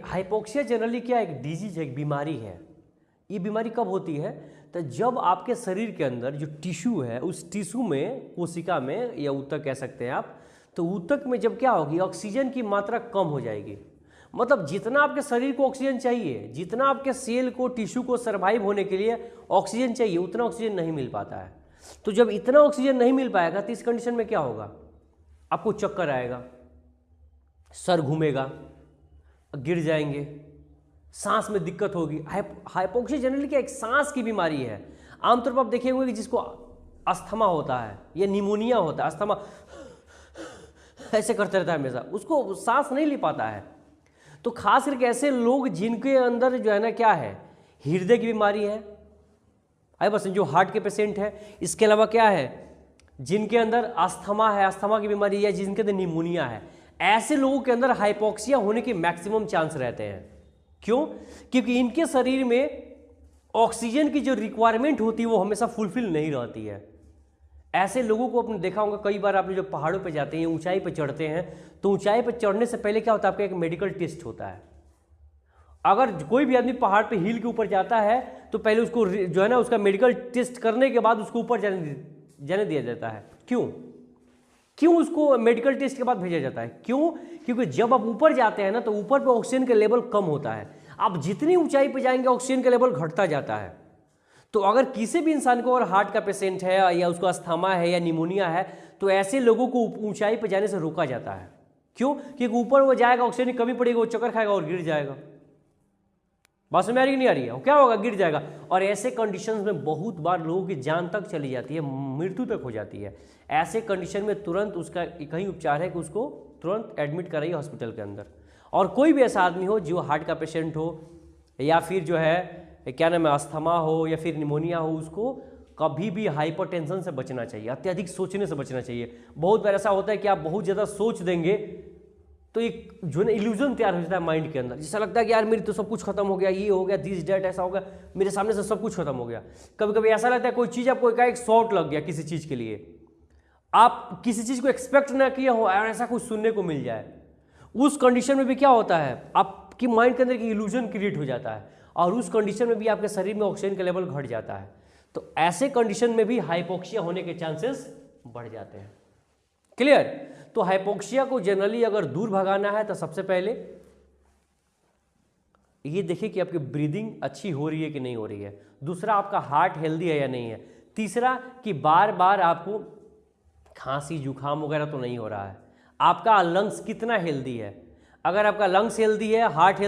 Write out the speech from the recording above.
Hypoxia generally क्या एक disease है, एक बीमारी है। ये बीमारी कब होती है? तो जब आपके शरीर के अंदर जो टिश्यू है उस टिश्यू में, कोशिका में या ऊतक कह सकते हैं आप, तो ऊतक में जब क्या होगी, ऑक्सीजन की मात्रा कम हो जाएगी। मतलब जितना आपके शरीर को ऑक्सीजन चाहिए, जितना आपके सेल को, टिश्यू को सर्वाइव होने के लिए ऑक्सीजन चाहिए, उतना ऑक्सीजन नहीं मिल पाता है। तो जब इतना ऑक्सीजन नहीं मिल पाएगा तो इस कंडीशन में क्या होगा, आपको चक्कर आएगा, सर घूमेगा, गिर जाएंगे, सांस में दिक्कत होगी। हाइपोक्सिया जनरली क्या एक सांस की बीमारी है। आमतौर पर आप देखे होंगे कि जिसको अस्थमा होता है या निमोनिया होता है, अस्थमा ऐसे करते रहता है हमेशा, उसको सांस नहीं ले पाता है। तो खास करके ऐसे लोग जिनके अंदर जो है ना क्या है, हृदय की बीमारी है, आई बस जो हार्ट के पेशेंट है, इसके अलावा क्या है, जिनके अंदर अस्थमा है, अस्थमा की बीमारी, या जिनके अंदर निमोनिया है, ऐसे लोगों के अंदर हाइपोक्सिया होने के मैक्सिमम चांस रहते हैं। क्यों? क्योंकि इनके शरीर में ऑक्सीजन की जो रिक्वायरमेंट होती है वो हमेशा फुलफिल नहीं रहती है। ऐसे लोगों को आपने देखा होगा, कई बार आपने जो पहाड़ों पे जाते हैं, ऊंचाई पे चढ़ते हैं, तो ऊंचाई पे चढ़ने से पहले क्या होता है, आपका एक मेडिकल टेस्ट होता है। अगर कोई भी आदमी पहाड़ पे हिल के ऊपर जाता है तो पहले उसको जो है ना उसका मेडिकल टेस्ट करने के बाद उसको ऊपर जाने दिया जाता है। क्यों उसको मेडिकल टेस्ट के बाद भेजा जाता है? क्यों? क्योंकि जब आप ऊपर जाते हैं ना तो ऊपर पे ऑक्सीजन का लेवल कम होता है। आप जितनी ऊंचाई पे जाएंगे ऑक्सीजन का लेवल घटता जाता है। तो अगर किसी भी इंसान को, अगर हार्ट का पेशेंट है या उसको अस्थमा है या निमोनिया है, तो ऐसे लोगों को ऊंचाई पे जाने से रोका जाता है। क्यों? क्योंकि ऊपर वो जाएगा, ऑक्सीजन की कमी पड़ेगी, वो चक्कर खाएगा और गिर जाएगा। बात समझ में आ रही नहीं आ रही है? क्या होगा, गिर जाएगा। और ऐसे कंडीशंस में बहुत बार लोगों की जान तक चली जाती है, मृत्यु तक हो जाती है। ऐसे कंडीशन में तुरंत उसका कहीं उपचार है कि उसको तुरंत एडमिट कराइए हॉस्पिटल के अंदर। और कोई भी ऐसा आदमी हो जो हार्ट का पेशेंट हो या फिर जो है क्या नाम है, अस्थमा हो या फिर निमोनिया हो, उसको कभी भी हाइपरटेंशन से बचना चाहिए, अत्यधिक सोचने से बचना चाहिए। बहुत बार ऐसा होता है कि आप बहुत ज़्यादा सोच देंगे तो एक जो है इल्यूजन तैयार हो जाता है माइंड के अंदर, जिससा लगता है कि यार मेरी तो सब कुछ खत्म हो गया, ये हो गया, दिस डेट ऐसा हो गया, मेरे सामने से सब कुछ खत्म हो गया। कभी कभी ऐसा लगता है कोई चीज़ आपको एक शॉट लग गया किसी चीज़ के लिए, आप किसी चीज़ को एक्सपेक्ट ना किया हो और ऐसा कुछ सुनने को मिल जाए। उस कंडीशन में भी क्या होता है, आपकी माइंड के अंदर एक इल्यूजन क्रिएट हो जाता है और उस कंडीशन में भी आपके शरीर में ऑक्सीजन का लेवल घट जाता है। तो ऐसे कंडीशन में भी हाइपोक्सिया होने के चांसेस बढ़ जाते हैं। क्लियर? तो हाइपोक्सिया को जनरली अगर दूर भगाना है तो सबसे पहले ये देखिए कि आपकी ब्रीदिंग अच्छी हो रही है कि नहीं हो रही है। दूसरा, आपका हार्ट हेल्दी है या नहीं है। तीसरा, कि बार बार आपको खांसी जुकाम वगैरह तो नहीं हो रहा है। आपका लंग्स कितना हेल्दी है। अगर आपका लंग्स हेल्दी है, हार्ट